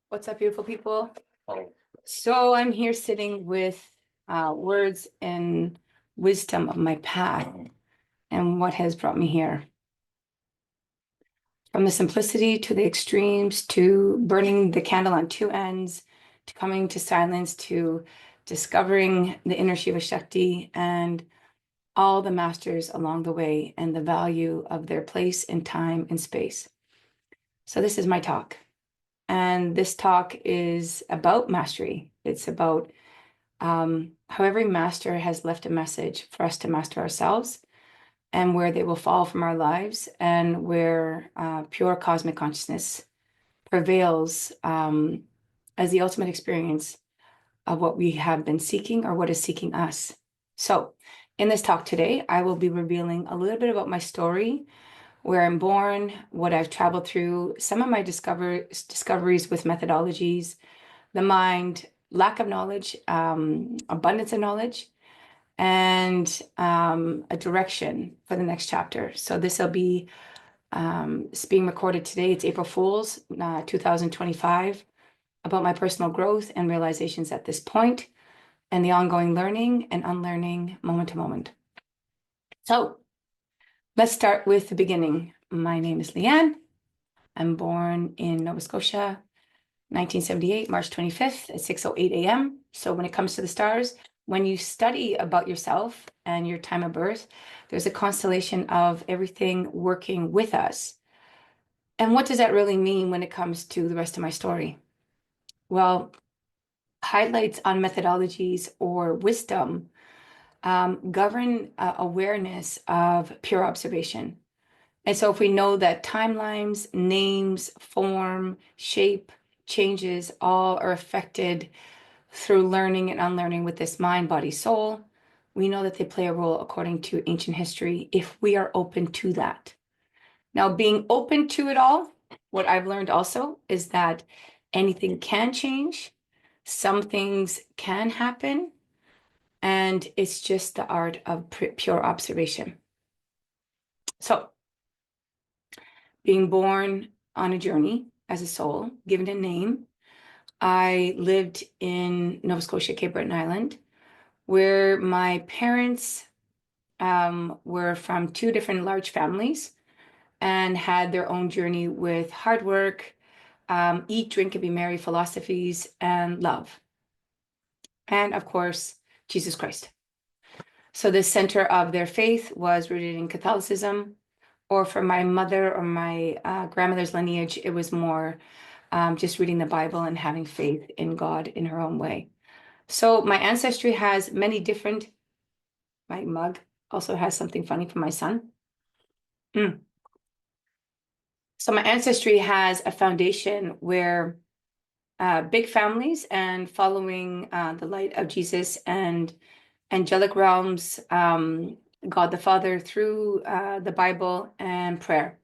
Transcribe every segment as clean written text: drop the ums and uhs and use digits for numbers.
What's up, beautiful people? So I'm here sitting with words and wisdom of my path and what has brought me here. From the simplicity to the extremes, to burning the candle on two ends, to coming to silence, to discovering the inner Shiva Shakti and all the masters along the way and the value of their place in time and space. So this is my talk. And this talk is about mastery. It's about how every master has left a message for us to master ourselves and where they will fall from our lives and where pure cosmic consciousness prevails as the ultimate experience of what we have been seeking or what is seeking us. So in this talk today, I will be revealing a little bit about my story, where I'm born, what I've traveled through, some of my discoveries with methodologies, the mind, lack of knowledge, abundance of knowledge, and a direction for the next chapter. So this will be it's being recorded today. It's April Fool's 2025, about my personal growth and realizations at this point, and the ongoing learning and unlearning moment to moment. So let's start with the beginning. My name is Leanne. I'm born in Nova Scotia, 1978, March 25th at 6:08 a.m. So when it comes to the stars, when you study about yourself and your time of birth, there's a constellation of everything working with us. And what does that really mean when it comes to the rest of my story? Well, highlights on methodologies or wisdom govern awareness of pure observation. And so if we know that timelines, names, form, shape, changes, all are affected through learning and unlearning with this mind, body, soul, we know that they play a role according to ancient history if we are open to that. Now, being open to it all, what I've learned also is that anything can change, some things can happen, and it's just the art of pure observation. So, being born on a journey as a soul, given a name, I lived in Nova Scotia, Cape Breton Island, where my parents were from two different large families and had their own journey with hard work, eat, drink, and be merry philosophies, and love. And of course, Jesus Christ. So the center of their faith was rooted in Catholicism, or for my mother or my grandmother's lineage, it was more just reading the Bible and having faith in God in her own way. So my ancestry has many different, my mug also has something funny for my son. So my ancestry has a foundation where big families and following the light of Jesus and angelic realms, God the Father through the Bible and prayer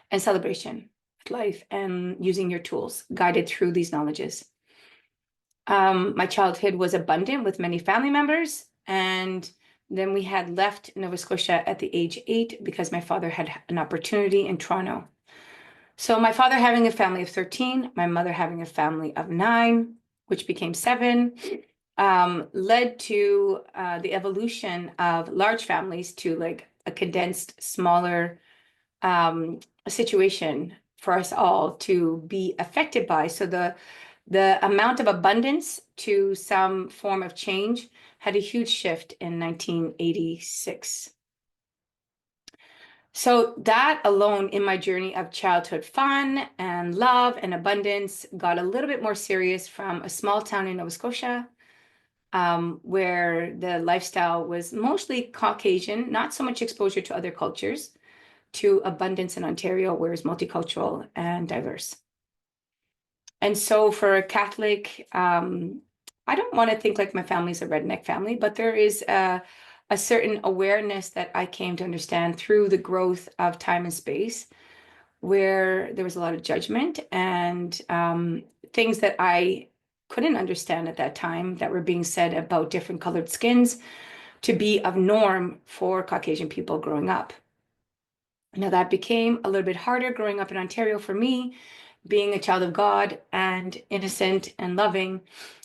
and celebration, life, and using your tools guided through these knowledges. My childhood was abundant with many family members, and then we had left Nova Scotia at the age 8 because my father had an opportunity in Toronto. So my father having a family of 13, my mother having a family of 9, which became 7, led to the evolution of large families to like a condensed, smaller situation for us all to be affected by. So the amount of abundance to some form of change had a huge shift in 1986. So that alone in my journey of childhood fun and love and abundance got a little bit more serious from a small town in Nova Scotia, where the lifestyle was mostly Caucasian, not so much exposure to other cultures, to abundance in Ontario, where it's multicultural and diverse. And so for a Catholic, I don't want to think like my family's a redneck family, but there is a certain awareness that I came to understand through the growth of time and space, where there was a lot of judgment and things that I couldn't understand at that time that were being said about different colored skins to be of norm for Caucasian people growing up. Now that became a little bit harder growing up in Ontario for me being a child of God and innocent and loving.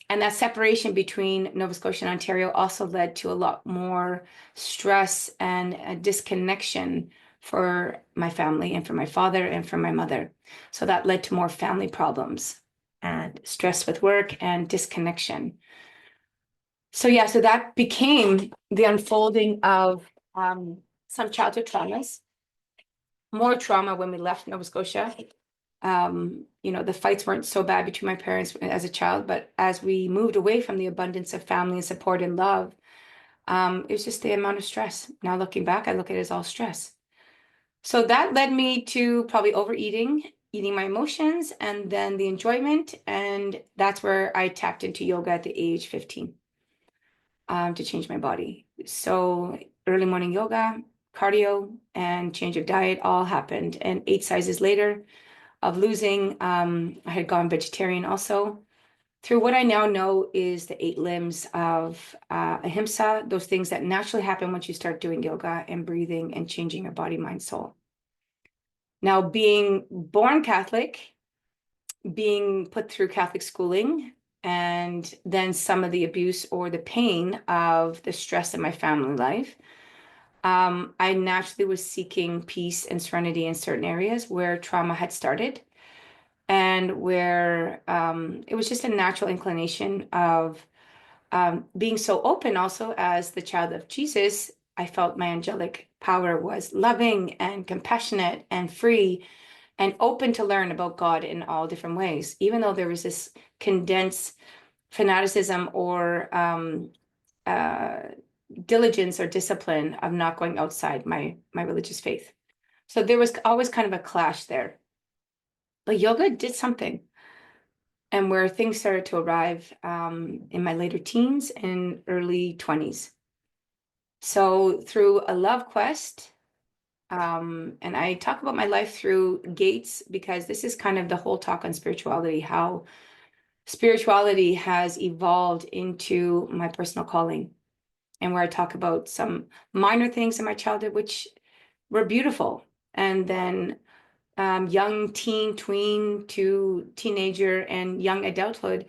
And that separation between Nova Scotia and Ontario also led to a lot more stress and a disconnection for my family and for my father and for my mother. So that led to more family problems and stress with work and disconnection. So yeah, so that became the unfolding of some childhood traumas, more trauma when we left Nova Scotia. The fights weren't so bad between my parents as a child, but as we moved away from the abundance of family and support and love, it was just the amount of stress. Now looking back, I look at it as all stress. So that led me to probably overeating, eating my emotions, and then the enjoyment. And that's where I tapped into yoga at the age 15 to change my body. So early morning yoga, cardio, and change of diet all happened. And 8 sizes later of losing, I had gone vegetarian also. Through what I now know is the 8 limbs of ahimsa, those things that naturally happen once you start doing yoga and breathing and changing your body, mind, soul. Now, being born Catholic, being put through Catholic schooling, and then some of the abuse or the pain of the stress in my family life, I naturally was seeking peace and serenity in certain areas where trauma had started and where it was just a natural inclination of being so open also as the child of Jesus. I felt my angelic power was loving and compassionate and free and open to learn about God in all different ways, even though there was this condensed fanaticism or uh, diligence or discipline of not going outside my religious faith. So there was always kind of a clash there. But yoga did something. And where things started to arrive in my later teens and early 20s. So through a love quest, and I talk about my life through gates because this is kind of the whole talk on spirituality, how spirituality has evolved into my personal calling, and where I talk about some minor things in my childhood, which were beautiful. And then young teen, tween to teenager and young adulthood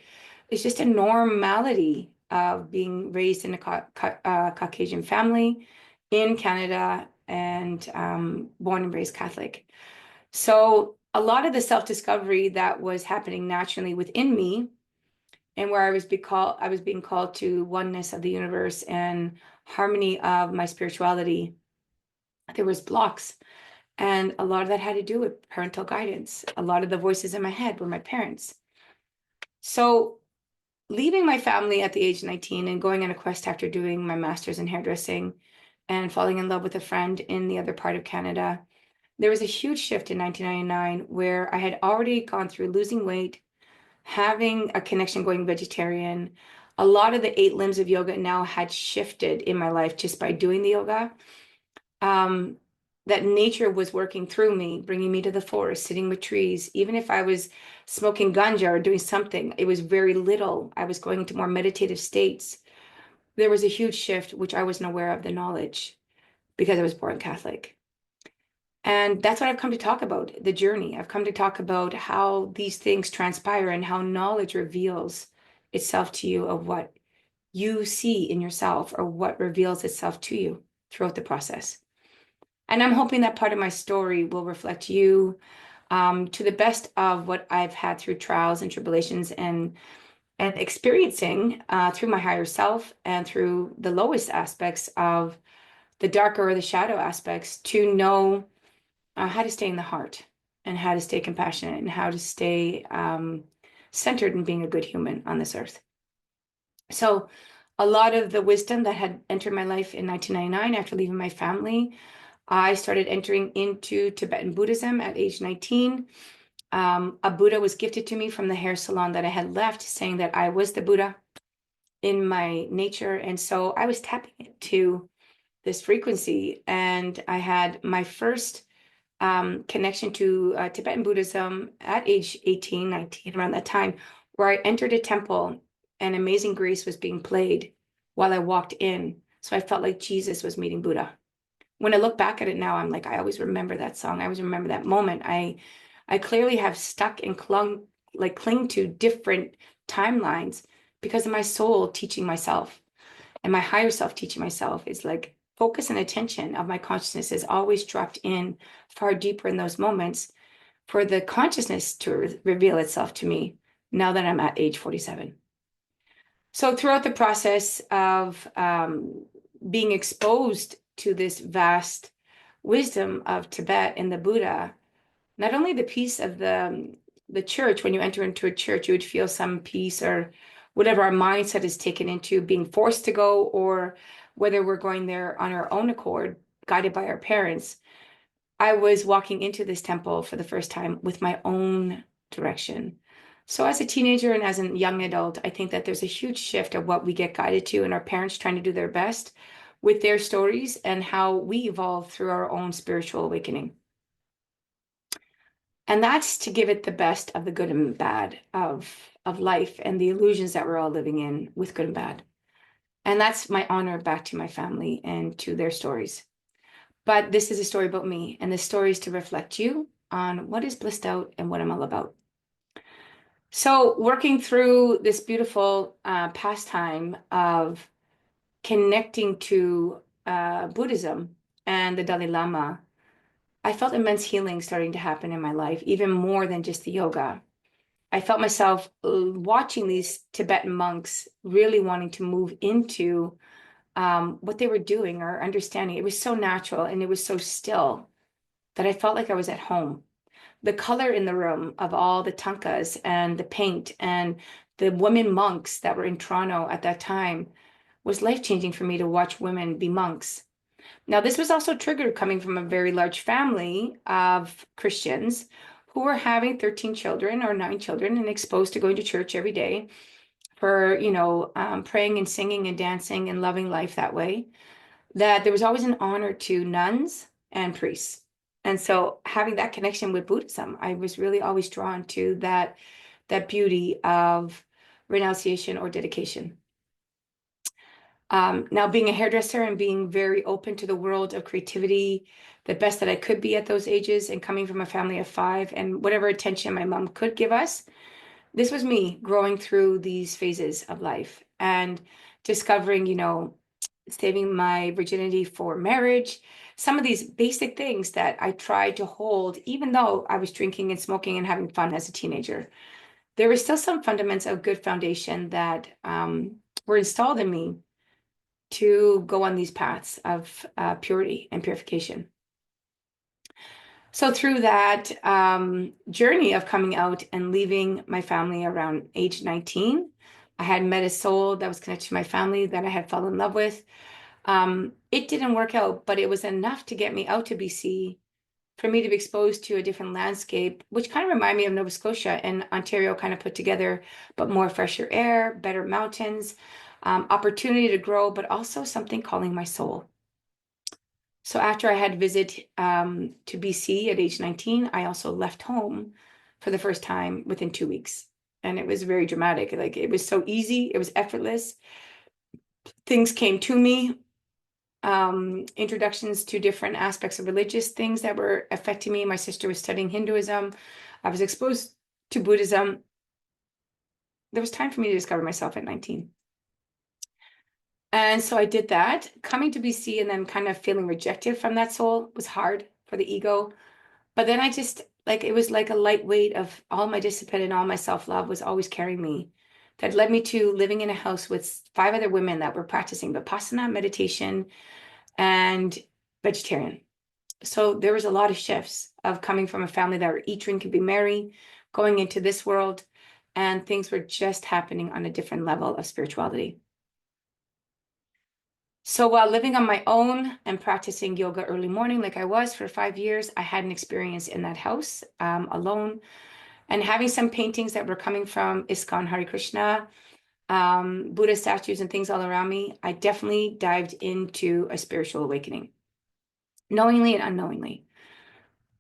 is just a normality of being raised in a Caucasian family in Canada and born and raised Catholic. So a lot of the self-discovery that was happening naturally within me and where I was being called to oneness of the universe and harmony of my spirituality, there was blocks. And a lot of that had to do with parental guidance. A lot of the voices in my head were my parents. So leaving my family at the age of 19 and going on a quest after doing my master's in hairdressing and falling in love with a friend in the other part of Canada, there was a huge shift in 1999 where I had already gone through losing weight, having a connection going vegetarian. A lot of the 8 limbs of yoga now had shifted in my life just by doing the yoga. That nature was working through me, bringing me to the forest, sitting with trees. Even if I was smoking ganja or doing something, it was very little. I was going into more meditative states. There was a huge shift, which I wasn't aware of the knowledge because I was born Catholic. And that's what I've come to talk about, the journey. I've come to talk about how these things transpire and how knowledge reveals itself to you of what you see in yourself or what reveals itself to you throughout the process. And I'm hoping that part of my story will reflect you to the best of what I've had through trials and tribulations and experiencing through my higher self and through the lowest aspects of the darker or the shadow aspects to know how to stay in the heart and how to stay compassionate and how to stay centered in being a good human on this earth. So a lot of the wisdom that had entered my life in 1999 after leaving my family, I started entering into Tibetan Buddhism at age 19. A Buddha was gifted to me from the hair salon that I had left, saying that I was the Buddha in my nature. And so I was tapping into this frequency. And I had my first connection to Tibetan Buddhism at age 18, 19, around that time, where I entered a temple and Amazing Grace was being played while I walked in. So I felt like Jesus was meeting Buddha. When I look back at it now, I'm like, I always remember that song. I always remember that moment. I clearly have stuck and cling to different timelines because of my soul teaching myself and my higher self teaching myself. Is like focus and attention of my consciousness is always dropped in far deeper in those moments for the consciousness to reveal itself to me now that I'm at age 47. So throughout the process of being exposed to this vast wisdom of Tibet and the Buddha, not only the peace of the church, when you enter into a church, you would feel some peace or whatever our mindset is taken into being forced to go, or whether we're going there on our own accord, guided by our parents. I was walking into this temple for the first time with my own direction. So as a teenager and as a young adult, I think that there's a huge shift of what we get guided to and our parents trying to do their best with their stories and how we evolve through our own spiritual awakening. And that's to give it the best of the good and bad of life and the illusions that we're all living in with good and bad. And that's my honor back to my family and to their stories. But this is a story about me, and the story is to reflect you on what is blissed out and what I'm all about. So, working through this beautiful pastime of connecting to Buddhism and the Dalai Lama, I felt immense healing starting to happen in my life, even more than just the yoga. I felt myself watching these Tibetan monks really wanting to move into what they were doing or understanding. It was so natural and it was so still that I felt like I was at home. The color in the room of all the tankas and the paint and the women monks that were in Toronto at that time was life-changing for me to watch women be monks. Now, this was also triggered coming from a very large family of Christians who were having 13 children or 9 children and exposed to going to church every day for, praying and singing and dancing and loving life that way, that there was always an honor to nuns and priests. And so having that connection with Buddhism, I was really always drawn to that beauty of renunciation or dedication. Now, being a hairdresser and being very open to the world of creativity, the best that I could be at those ages, and coming from a family of 5 and whatever attention my mom could give us, this was me growing through these phases of life and discovering, saving my virginity for marriage, some of these basic things that I tried to hold, even though I was drinking and smoking and having fun as a teenager. There were still some fundamentals of good foundation that were installed in me to go on these paths of purity and purification. So through that journey of coming out and leaving my family around age 19, I had met a soul that was connected to my family that I had fallen in love with. It didn't work out, but it was enough to get me out to BC for me to be exposed to a different landscape, which kind of reminded me of Nova Scotia and Ontario kind of put together, but more fresher air, better mountains, opportunity to grow, but also something calling my soul. So after I had visit to BC at age 19, I also left home for the first time within 2 weeks. And it was very dramatic. Like it was so easy. It was effortless. Things came to me. Introductions to different aspects of religious things that were affecting me. My sister was studying Hinduism. I was exposed to Buddhism. There was time for me to discover myself at 19. And so I did that. Coming to BC and then kind of feeling rejected from that soul was hard for the ego. But then I just, like, it was like a light weight of all my discipline and all my self-love was always carrying me. That led me to living in a house with 5 other women that were practicing Vipassana, meditation, and vegetarian. So there was a lot of shifts of coming from a family that were eat, drink, and be merry, going into this world, and things were just happening on a different level of spirituality. So while living on my own and practicing yoga early morning, like I was for 5 years, I had an experience in that house alone, and having some paintings that were coming from ISKCON Hare Krishna, Buddha statues and things all around me. I definitely dived into a spiritual awakening, knowingly and unknowingly.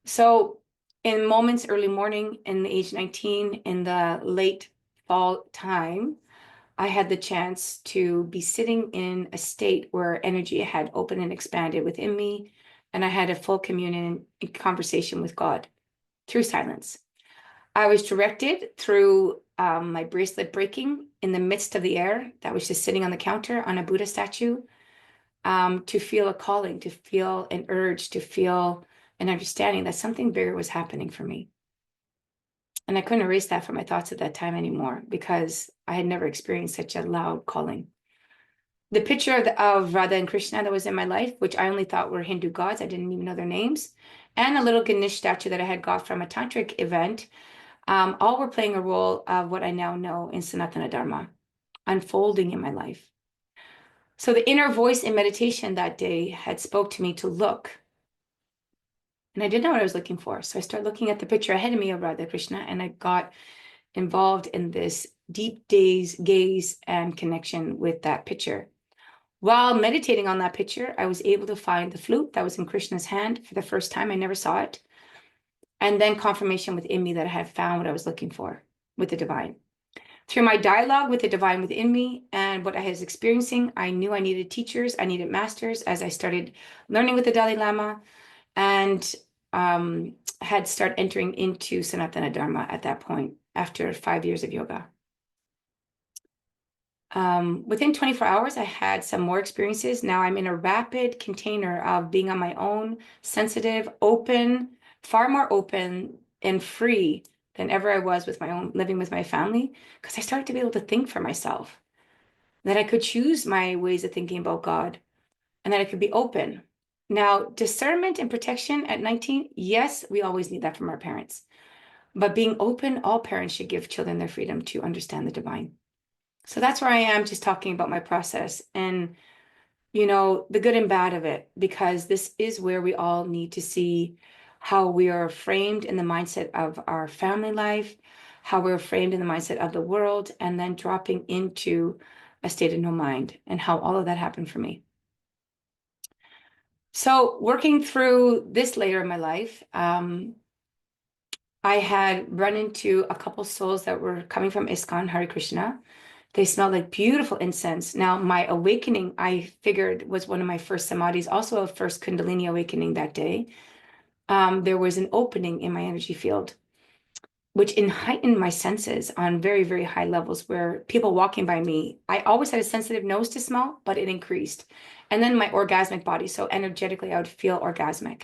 So in moments early morning in the age 19, in the late fall time, I had the chance to be sitting in a state where energy had opened and expanded within me, and I had a full communion conversation with God. through silence. I was directed through my bracelet breaking in the midst of the air that was just sitting on the counter on a Buddha statue, to feel a calling, to feel an urge, to feel an understanding that something bigger was happening for me. And I couldn't erase that from my thoughts at that time anymore because I had never experienced such a loud calling. The picture of Radha and Krishna that was in my life, which I only thought were Hindu gods, I didn't even know their names, and a little Ganesh statue that I had got from a tantric event, all were playing a role of what I now know in Sanatana Dharma, unfolding in my life. So the inner voice in meditation that day had spoke to me to look. And I didn't know what I was looking for. So I started looking at the picture ahead of me of Radha Krishna, and I got involved in this deep gaze and connection with that picture. While meditating on that picture, I was able to find the flute that was in Krishna's hand for the first time. I never saw it. And then confirmation within me that I had found what I was looking for with the divine. Through my dialogue with the divine within me and what I was experiencing, I knew I needed teachers, I needed masters as I started learning with the Dalai Lama, and had started entering into Sanatana Dharma at that point after 5 years of yoga. Within 24 hours, I had some more experiences. Now I'm in a rapid container of being on my own, sensitive, open, far more open and free than ever I was with my own, living with my family, because I started to be able to think for myself, that I could choose my ways of thinking about God, and that I could be open. Now, discernment and protection at 19, yes, we always need that from our parents. But being open, all parents should give children their freedom to understand the divine. So that's where I am, just talking about my process and, the good and bad of it, because this is where we all need to see how we are framed in the mindset of our family life, how we're framed in the mindset of the world, and then dropping into a state of no mind, and how all of that happened for me. So working through this later in my life, I had run into a couple souls that were coming from ISKCON, Hare Krishna. They smelled like beautiful incense. Now, my awakening, I figured, was one of my first samadhis, also a first Kundalini awakening that day. There was an opening in my energy field, which heightened my senses on very, very high levels, where people walking by me, I always had a sensitive nose to smell, but it increased. And then my orgasmic body. So energetically, I would feel orgasmic.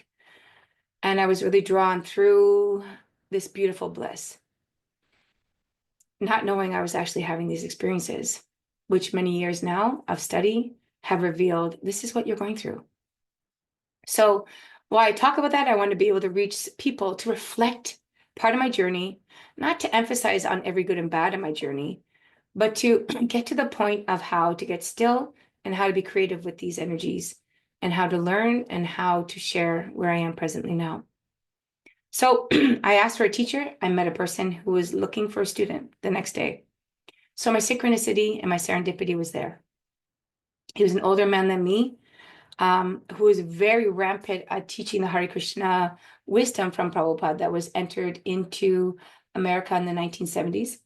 And I was really drawn through this beautiful bliss, not knowing I was actually having these experiences, which many years now of study have revealed this is what you're going through. So while I talk about that, I want to be able to reach people to reflect part of my journey, not to emphasize on every good and bad in my journey, but to get to the point of how to get still and how to be creative with these energies, and how to learn and how to share where I am presently now. So I asked for a teacher. I met a person who was looking for a student the next day. So my synchronicity and my serendipity was there. He was an older man than me, who was very rampant at teaching the Hare Krishna wisdom from Prabhupada that was entered into America in the 1970s.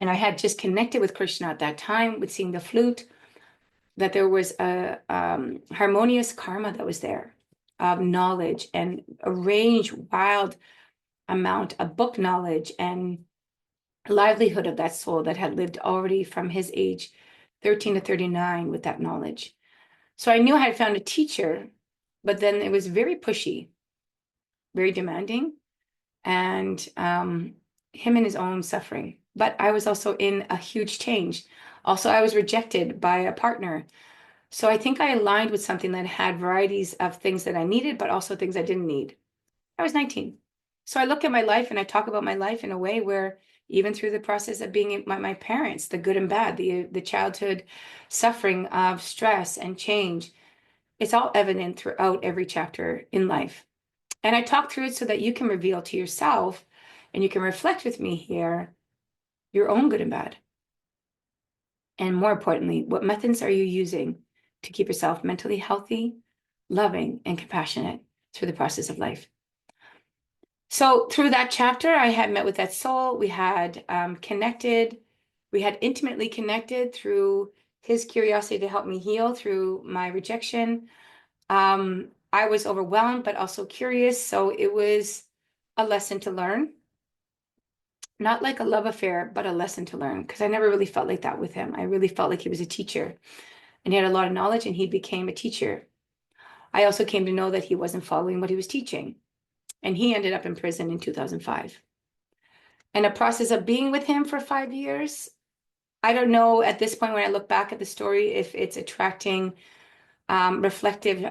And I had just connected with Krishna at that time with seeing the flute, that there was a harmonious karma that was there of knowledge, and a range, wild amount of book knowledge and livelihood of that soul that had lived already from his age 13 to 39 with that knowledge. So I knew I had found a teacher, but then it was very pushy, very demanding, and him and his own suffering. But I was also in a huge change. Also, I was rejected by a partner. So I think I aligned with something that had varieties of things that I needed, but also things I didn't need. I was 19. So I look at my life and I talk about my life in a way where, even through the process of being my parents, the good and bad, the childhood suffering of stress and change, it's all evident throughout every chapter in life. And I talk through it so that you can reveal to yourself, and you can reflect with me here, your own good and bad. And more importantly, what methods are you using to keep yourself mentally healthy, loving, and compassionate through the process of life? So through that chapter, I had met with that soul. We had connected. We had intimately connected through his curiosity to help me heal through my rejection. I was overwhelmed, but also curious. So it was a lesson to learn, not like a love affair, but a lesson to learn, because I never really felt like that with him. I really felt like he was a teacher and he had a lot of knowledge and he became a teacher. I also came to know that he wasn't following what he was teaching, and he ended up in prison in 2005. And a process of being with him for 5 years, I don't know at this point when I look back at the story if it's attracting reflective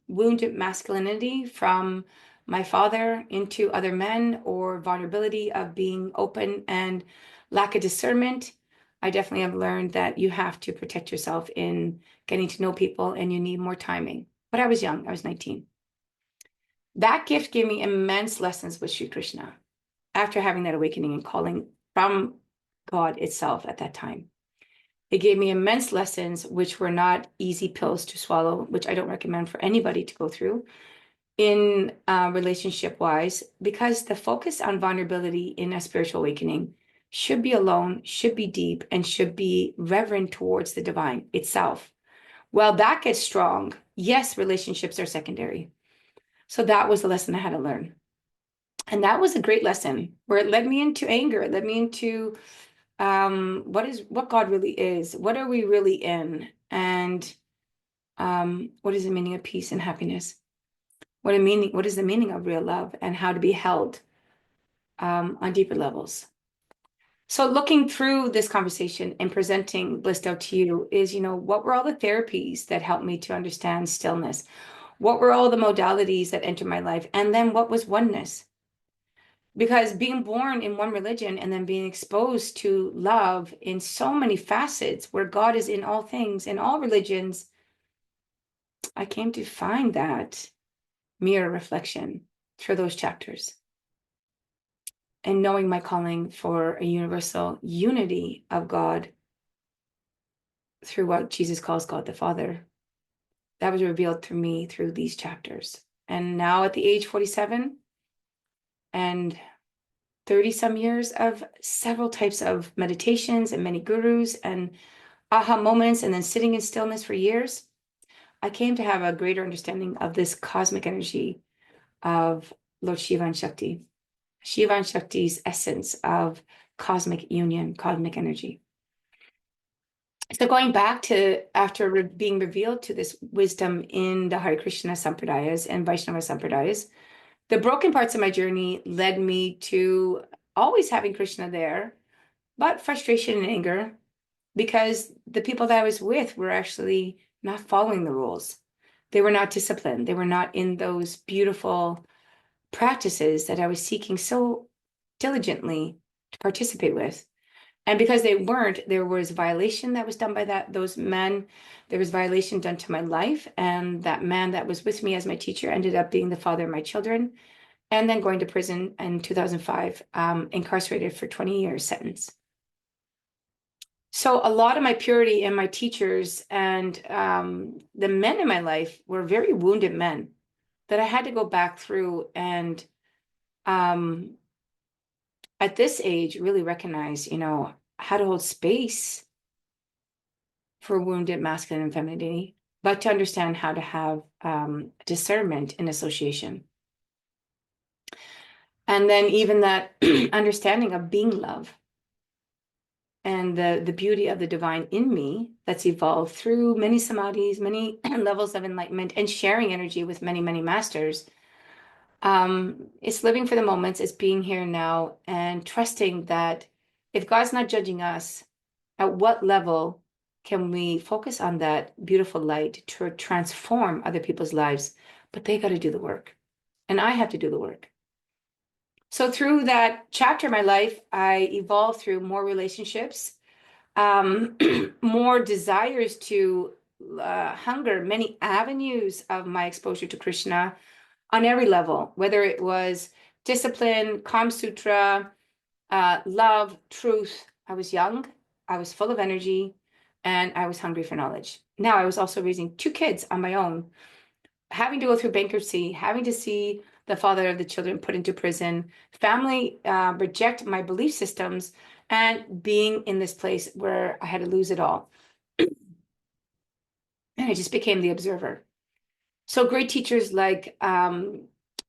wounded masculinity from my father into other men, or vulnerability of being open and lack of discernment. I definitely have learned that you have to protect yourself in getting to know people and you need more timing. But I was young, I was 19. That gift gave me immense lessons with Sri Krishna after having that awakening and calling from God itself at that time. It gave me immense lessons, which were not easy pills to swallow, which I don't recommend for anybody to go through in relationship wise, because the focus on vulnerability in a spiritual awakening should be alone, should be deep, and should be reverent towards the divine itself. Well, that gets strong. Yes, relationships are secondary. So that was the lesson I had to learn. And that was a great lesson where it led me into anger. It led me into what God really is. What are we really in? And what is the meaning of peace and happiness? What is the meaning of real love, and how to be held on deeper levels? So looking through this conversation and presenting Blissed Out to you is, what were all the therapies that helped me to understand stillness? What were all the modalities that entered my life? And then what was oneness? Because being born in one religion and then being exposed to love in so many facets where God is in all things, in all religions, I came to find that mirror reflection through those chapters. And knowing my calling for a universal unity of God through what Jesus calls God the Father, that was revealed to me through these chapters. And now at the age 47 and 30 some years of several types of meditations and many gurus and aha moments, and then sitting in stillness for years, I came to have a greater understanding of this cosmic energy of Lord Shiva and Shakti, Shiva and Shakti's essence of cosmic union, cosmic energy. So going back to after being revealed to this wisdom in the Hare Krishna Sampradayas and Vaishnava Sampradayas, the broken parts of my journey led me to always having Krishna there, but frustration and anger, because the people that I was with were actually not following the rules. They were not disciplined. They were not in those beautiful practices that I was seeking so diligently to participate with. And because they weren't, there was violation that was done by those men. There was violation done to my life. And that man that was with me as my teacher ended up being the father of my children, and then going to prison in 2005, incarcerated for 20 years sentence. So a lot of my purity and my teachers and the men in my life were very wounded men that I had to go back through and at this age really recognize, how to hold space for wounded masculine and femininity, but to understand how to have discernment in association. And then even that understanding of being love and the beauty of the divine in me that's evolved through many samadhis, many levels of enlightenment, and sharing energy with many, many masters. It's living for the moments, it's being here now, and trusting that if God's not judging us, at what level can we focus on that beautiful light to transform other people's lives? But they got to do the work, and I have to do the work. So through that chapter of my life, I evolved through more relationships, more desires to hunger, many avenues of my exposure to Krishna on every level, whether it was discipline, Kama Sutra, love, truth. I was young, I was full of energy, and I was hungry for knowledge. Now, I was also raising 2 kids on my own, having to go through bankruptcy, having to see the father of the children put into prison, family reject my belief systems, and being in this place where I had to lose it all. And I just became the observer. So great teachers like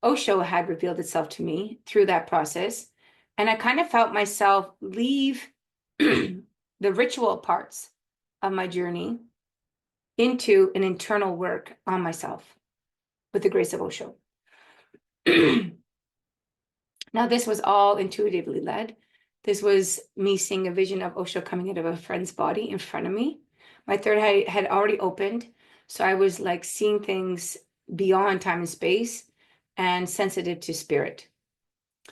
Osho had revealed itself to me through that process. And I kind of felt myself leave the ritual parts of my journey into an internal work on myself with the grace of Osho. Now, this was all intuitively led. This was me seeing a vision of Osho coming out of a friend's body in front of me. My third eye had already opened. So I was like seeing things beyond time and space and sensitive to spirit.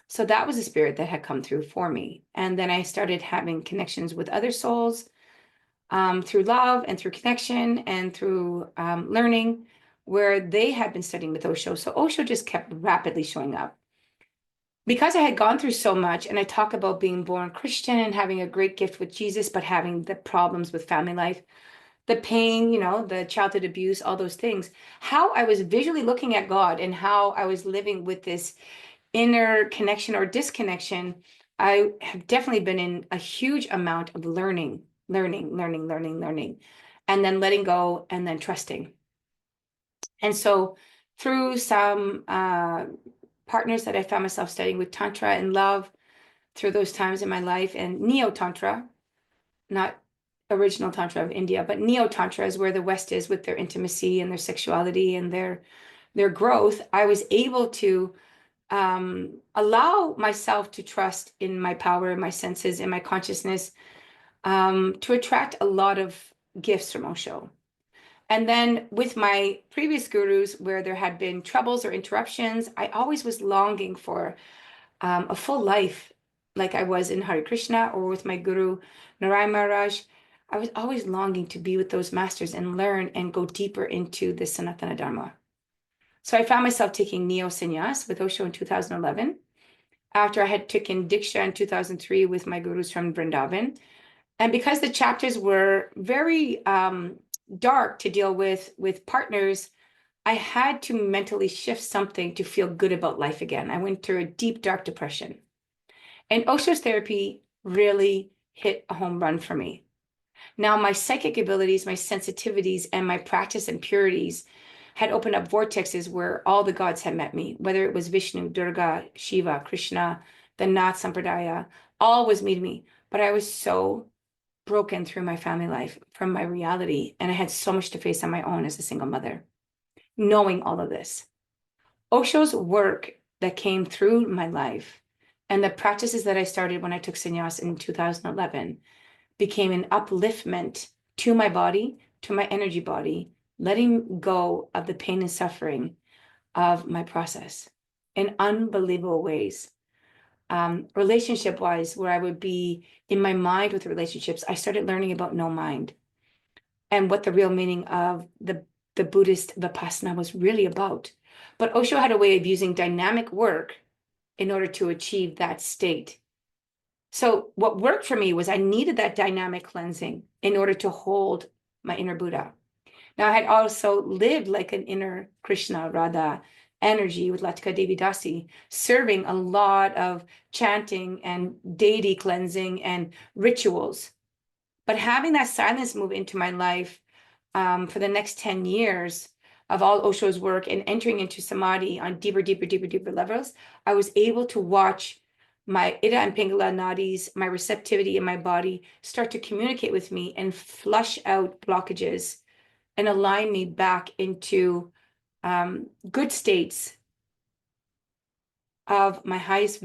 So that was a spirit that had come through for me. And then I started having connections with other souls through love and through connection and through learning where they had been studying with Osho. So Osho just kept rapidly showing up because I had gone through so much, and I talk about being born Christian and having a great gift with Jesus, but having the problems with family life, the pain, the childhood abuse, all those things, how I was visually looking at God and how I was living with this inner connection or disconnection. I have definitely been in a huge amount of learning, and then letting go and then trusting. And so through some partners that I found myself studying with Tantra and love, through those times in my life, and Neo Tantra, not original Tantra of India, but Neo Tantra is where the West is with their intimacy and their sexuality and their growth. I was able to allow myself to trust in my power, in my senses, in my consciousness, to attract a lot of gifts from Osho. And then with my previous gurus, where there had been troubles or interruptions, I always was longing for a full life, like I was in Hare Krishna or with my guru Narayan Maharaj. I was always longing to be with those masters and learn and go deeper into the Sanatana Dharma. So I found myself taking Neo Sannyas with Osho in 2011, after I had taken Diksha in 2003 with my gurus from Vrindavan. And because the chapters were very dark to deal with partners, I had to mentally shift something to feel good about life again. I went through a deep, dark depression. And Osho's therapy really hit a home run for me. Now, my psychic abilities, my sensitivities, and my practice and purities had opened up vortexes where all the gods had met me, whether it was Vishnu, Durga, Shiva, Krishna, the Nath Sampradaya, all was meeting me. But I was so broken through my family life from my reality, and I had so much to face on my own as a single mother, knowing all of this. Osho's work that came through my life and the practices that I started when I took sannyas in 2011 became an upliftment to my body, to my energy body, letting go of the pain and suffering of my process in unbelievable ways. Relationship wise, where I would be in my mind with relationships, I started learning about no mind and what the real meaning of the Buddhist Vipassana was really about. But Osho had a way of using dynamic work in order to achieve that state. So what worked for me was I needed that dynamic cleansing in order to hold my inner Buddha. Now, I had also lived like an inner Krishna, Radha energy with Latika Devi Dasi, serving a lot of chanting and deity cleansing and rituals. But having that silence move into my life for the next 10 years of all Osho's work and entering into samadhi on deeper levels, I was able to watch my Ida and Pingala nadis, my receptivity in my body start to communicate with me and flush out blockages and align me back into good states of my highest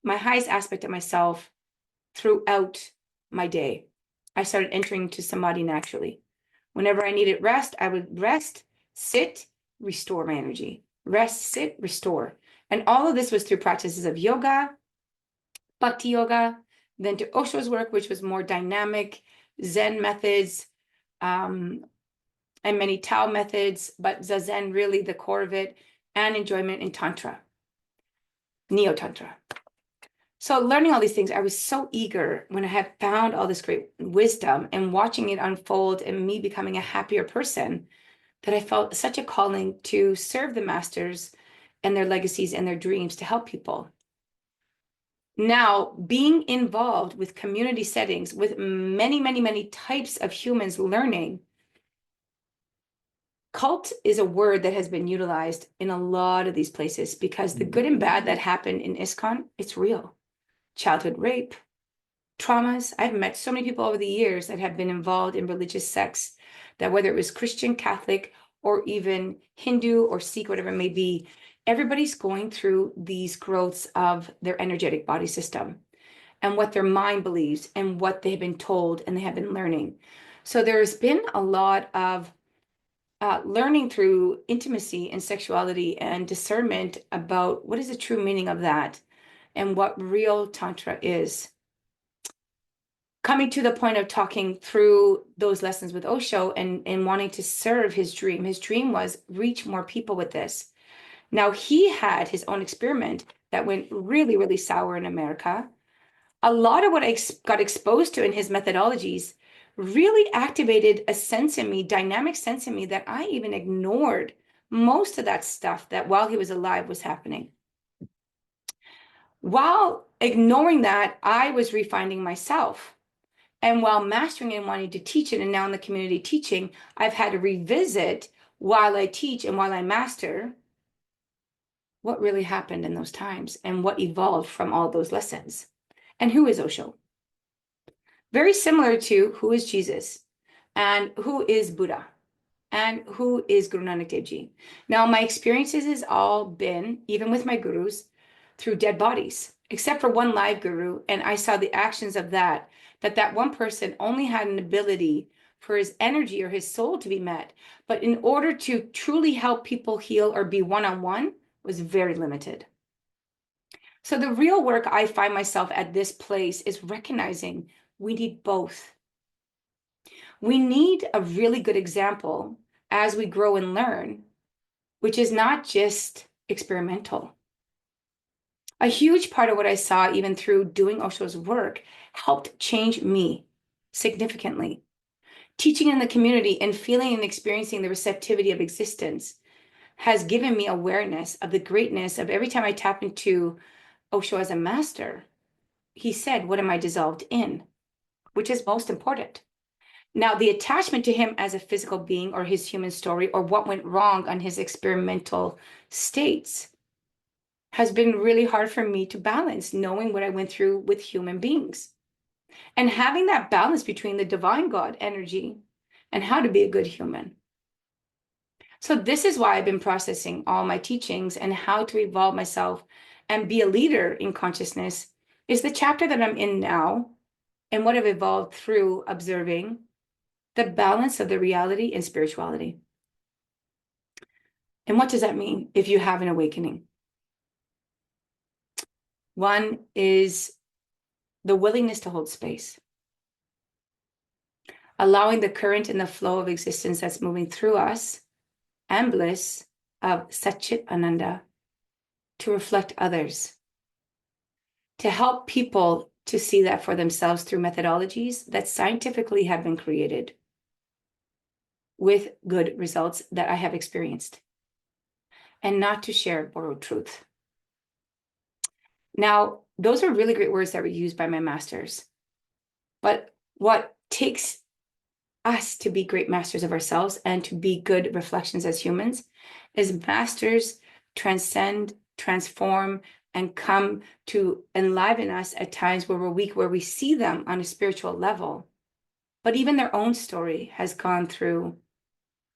aspect of myself throughout my day. I started entering into samadhi naturally. Whenever I needed rest, I would rest, sit, restore my energy. Rest, sit, restore. And all of this was through practices of yoga, bhakti yoga, then to Osho's work, which was more dynamic, Zen methods, and many Tao methods, but Zazen really the core of it, and enjoyment in Tantra, Neo Tantra. So learning all these things, I was so eager when I had found all this great wisdom and watching it unfold and me becoming a happier person, that I felt such a calling to serve the masters and their legacies and their dreams to help people. Now, being involved with community settings with many types of humans learning, Cult is a word that has been utilized in a lot of these places because the good and bad that happened in ISKCON, it's real. Childhood rape, traumas. I've met so many people over the years that have been involved in religious sects, that whether it was Christian, Catholic, or even Hindu or Sikh, whatever it may be, everybody's going through these growths of their energetic body system and what their mind believes and what they've been told and they have been learning. So there's been a lot of learning through intimacy and sexuality and discernment about what is the true meaning of that and what real Tantra is. Coming to the point of talking through those lessons with Osho and wanting to serve his dream. His dream was reach more people with this. Now, he had his own experiment that went really, really sour in America. A lot of what I got exposed to in his methodologies really activated a sense in me, dynamic sense in me, that I even ignored most of that stuff that while he was alive was happening. While ignoring that, I was refining myself. And while mastering and wanting to teach it, and now in the community teaching, I've had to revisit while I teach and while I master what really happened in those times and what evolved from all those lessons. And who is Osho? Very similar to who is Jesus and who is Buddha and who is Guru Nanak Dev Ji. Now, my experiences has all been, even with my gurus, through dead bodies, except for one live guru. And I saw the actions of that one person only had an ability for his energy or his soul to be met. But in order to truly help people heal or be one-on-one was very limited. So the real work I find myself at this place is recognizing we need both. We need a really good example as we grow and learn, which is not just experimental. A huge part of what I saw, even through doing Osho's work, helped change me significantly. Teaching in the community and feeling and experiencing the receptivity of existence has given me awareness of the greatness of every time I tap into Osho as a master. He said, what am I dissolved in? Which is most important. Now, the attachment to him as a physical being or his human story or what went wrong on his experimental states has been really hard for me to balance, knowing what I went through with human beings. And having that balance between the divine God energy and how to be a good human. So this is why I've been processing all my teachings and how to evolve myself and be a leader in consciousness is the chapter that I'm in now and what I've evolved through observing the balance of the reality and spirituality. And what does that mean if you have an awakening? One is the willingness to hold space, allowing the current and the flow of existence that's moving through us and bliss of Satchit Ananda to reflect others, to help people to see that for themselves through methodologies that scientifically have been created with good results that I have experienced, and not to share borrowed truth. Now, those are really great words that were used by my masters. But what takes us to be great masters of ourselves and to be good reflections as humans is masters transcend, transform, and come to enliven us at times where we're weak, where we see them on a spiritual level. But even their own story has gone through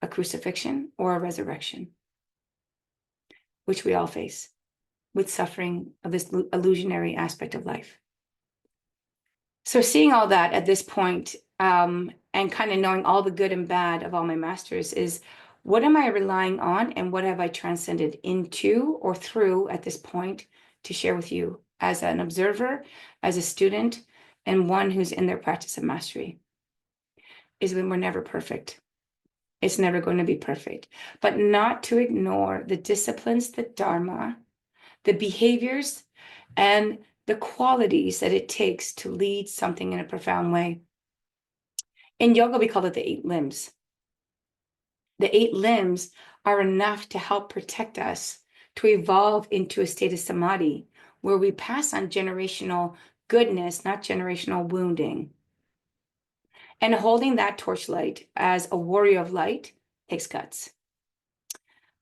a crucifixion or a resurrection, which we all face with suffering of this illusionary aspect of life. So seeing all that at this point, and kind of knowing all the good and bad of all my masters is, what am I relying on and what have I transcended into or through at this point to share with you as an observer, as a student, and one who's in their practice of mastery? Is when we're never perfect. It's never going to be perfect, but not to ignore the disciplines, the dharma, the behaviors, and the qualities that it takes to lead something in a profound way. In yoga, we call it the 8 limbs. The 8 limbs are enough to help protect us to evolve into a state of samadhi where we pass on generational goodness, not generational wounding. And holding that torchlight as a warrior of light takes guts.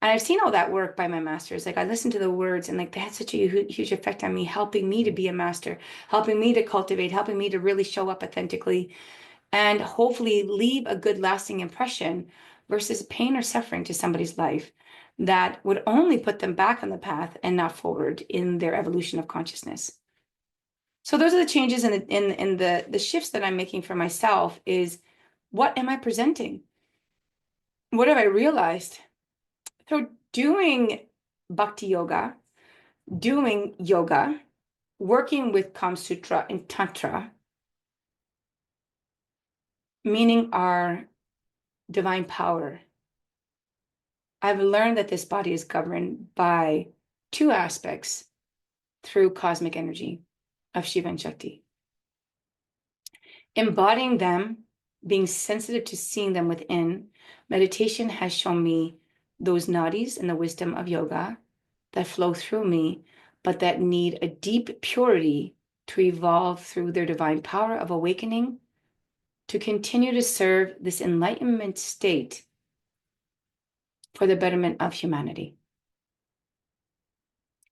And I've seen all that work by my masters. Like I listened to the words and like they had such a huge effect on me, helping me to be a master, helping me to cultivate, helping me to really show up authentically and hopefully leave a good lasting impression versus pain or suffering to somebody's life that would only put them back on the path and not forward in their evolution of consciousness. So those are the changes in the shifts that I'm making for myself is what am I presenting? What have I realized? So doing bhakti yoga, doing yoga, working with Kama Sutra and Tantra, meaning our divine power. I've learned that this body is governed by two aspects through cosmic energy of Shiva and Shakti. Embodying them, being sensitive to seeing them within, meditation has shown me those nadis and the wisdom of yoga that flow through me, but that need a deep purity to evolve through their divine power of awakening to continue to serve this enlightenment state for the betterment of humanity.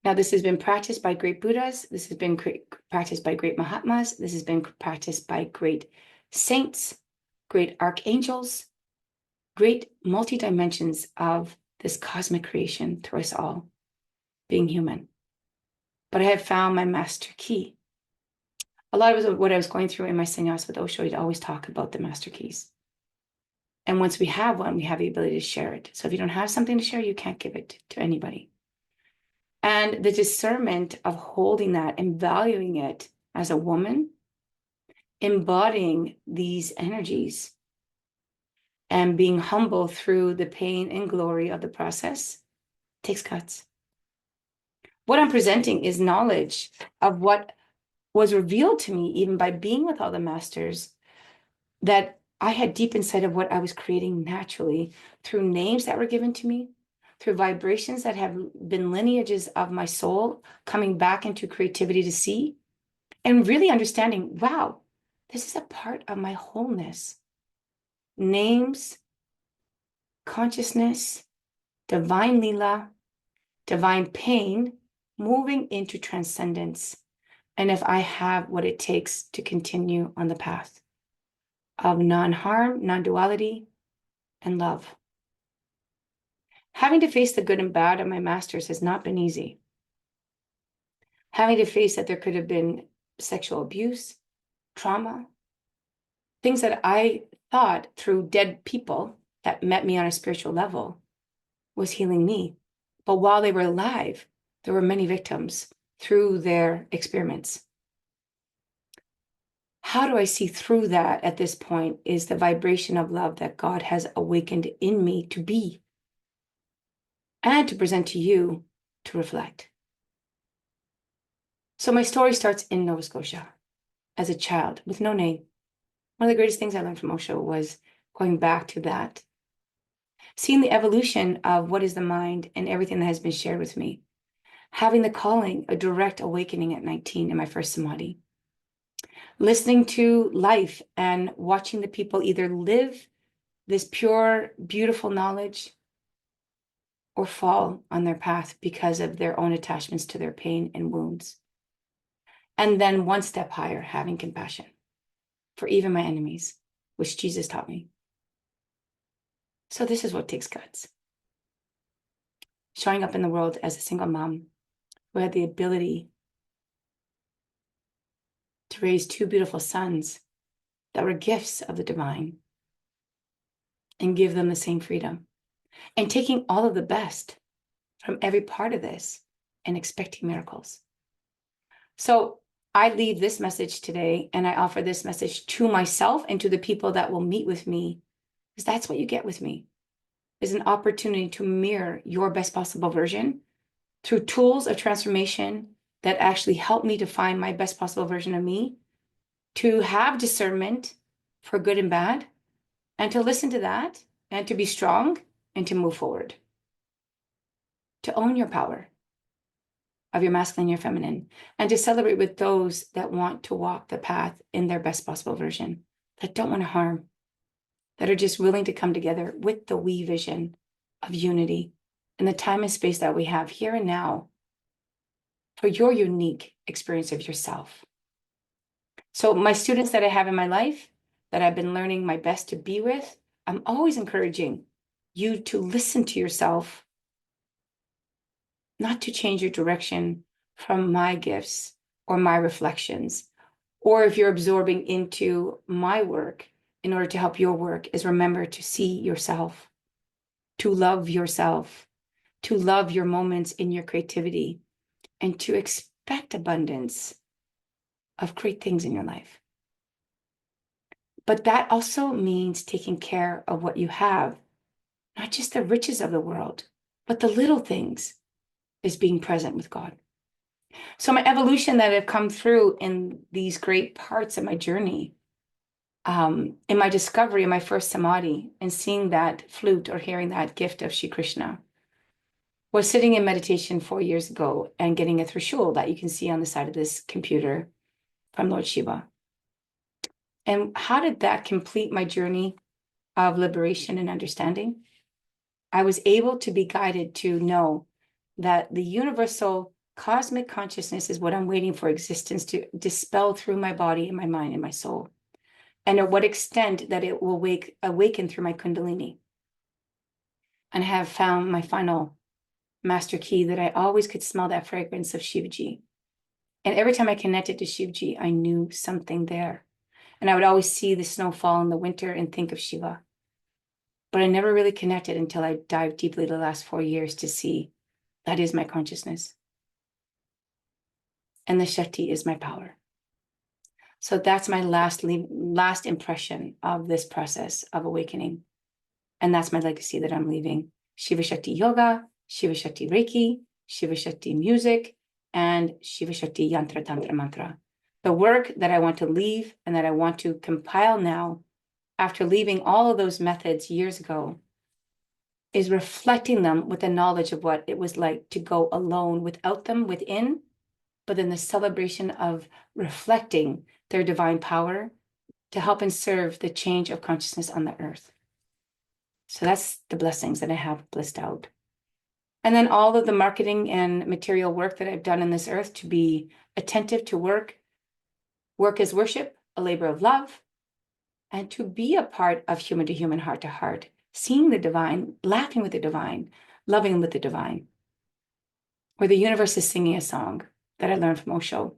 Now, this has been practiced by great Buddhas. This has been practiced by great Mahatmas. This has been practiced by great saints, great archangels, great multi-dimensions of this cosmic creation through us all, being human. But I have found my master key. A lot of what I was going through in my sannyas with Osho, he'd always talk about the master keys. And once we have one, we have the ability to share it. So if you don't have something to share, you can't give it to anybody. And the discernment of holding that and valuing it as a woman, embodying these energies and being humble through the pain and glory of the process takes guts. What I'm presenting is knowledge of what was revealed to me, even by being with all the masters, that I had deep inside of what I was creating naturally through names that were given to me, through vibrations that have been lineages of my soul coming back into creativity to see, and really understanding, wow, this is a part of my wholeness. Names, consciousness, divine lila, divine pain, moving into transcendence. And if I have what it takes to continue on the path of non-harm, non-duality, and love. Having to face the good and bad of my masters has not been easy. Having to face that there could have been sexual abuse, trauma, things that I thought through dead people that met me on a spiritual level was healing me. But while they were alive, there were many victims through their experiments. How do I see through that at this point is the vibration of love that God has awakened in me to be and to present to you to reflect. So my story starts in Nova Scotia as a child with no name. One of the greatest things I learned from Osho was going back to that, seeing the evolution of what is the mind and everything that has been shared with me, having the calling, a direct awakening at 19 in my first samadhi, listening to life and watching the people either live this pure, beautiful knowledge or fall on their path because of their own attachments to their pain and wounds. And then one step higher, having compassion for even my enemies, which Jesus taught me. So this is what takes guts. Showing up in the world as a single mom who had the ability to raise two beautiful sons that were gifts of the divine and give them the same freedom. And taking all of the best from every part of this and expecting miracles. So I leave this message today and I offer this message to myself and to the people that will meet with me, because that's what you get with me, is an opportunity to mirror your best possible version through tools of transformation that actually help me to find my best possible version of me, to have discernment for good and bad, and to listen to that, and to be strong, and to move forward. To own your power of your masculine, your feminine, and to celebrate with those that want to walk the path in their best possible version, that don't want to harm, that are just willing to come together with the we vision of unity in the time and space that we have here and now for your unique experience of yourself. So my students that I have in my life, that I've been learning my best to be with, I'm always encouraging you to listen to yourself, not to change your direction from my gifts or my reflections. Or if you're absorbing into my work in order to help your work, is remember to see yourself, to love yourself, to love your moments in your creativity, and to expect abundance of great things in your life. But that also means taking care of what you have, not just the riches of the world, but the little things, is being present with God. So my evolution that I've come through in these great parts of my journey, in my discovery, in my first samadhi, and seeing that flute or hearing that gift of Shri Krishna, was sitting in meditation 4 years ago and getting a trishul that you can see on the side of this computer from Lord Shiva. And how did that complete my journey of liberation and understanding? I was able to be guided to know that the universal cosmic consciousness is what I'm waiting for existence to dispel through my body and my mind and my soul. And at what extent that it will awaken through my kundalini. And I have found my final master key that I always could smell that fragrance of Shivaji. And every time I connected to Shivaji, I knew something there. And I would always see the snowfall in the winter and think of Shiva. But I never really connected until I dived deeply the last 4 years to see that is my consciousness. And the Shakti is my power. So that's my last impression of this process of awakening. And that's my legacy that I'm leaving. Shiva Shakti Yoga, Shiva Shakti Reiki, Shiva Shakti Music, and Shiva Shakti Yantra Tantra Mantra. The work that I want to leave and that I want to compile now, after leaving all of those methods years ago, is reflecting them with the knowledge of what it was like to go alone without them within, but then the celebration of reflecting their divine power to help and serve the change of consciousness on the earth. So that's the blessings that I have blissed out. And then all of the marketing and material work that I've done in this earth to be attentive to work as worship, a labor of love, and to be a part of human to human, heart to heart, seeing the divine, laughing with the divine, loving with the divine, where the universe is singing a song that I learned from Osho.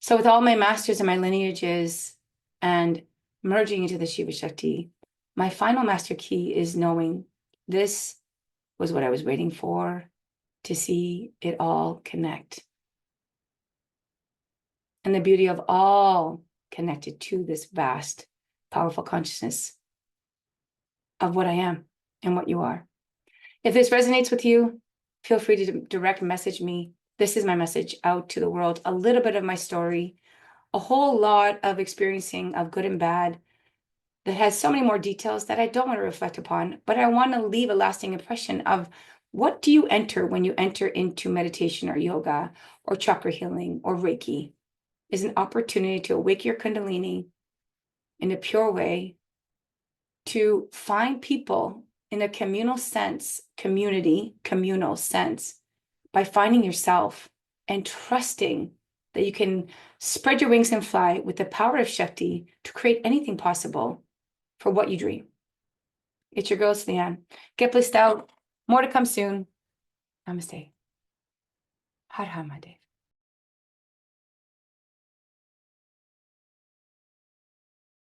So with all my masters and my lineages and merging into the Shiva Shakti, my final master key is knowing this was what I was waiting for, to see it all connect. And the beauty of all connected to this vast, powerful consciousness of what I am and what you are. If this resonates with you, feel free to direct message me. This is my message out to the world, a little bit of my story, a whole lot of experiencing of good and bad that has so many more details that I don't want to reflect upon, but I want to leave a lasting impression of what do you enter when you enter into meditation or yoga or chakra healing or Reiki, is an opportunity to awake your kundalini in a pure way, to find people in a communal sense, communal sense, by finding yourself and trusting that you can spread your wings and fly with the power of Shakti to create anything possible for what you dream. It's your girl, Leanne. Get blissed out. More to come soon. Namaste. Har Har Mahadev.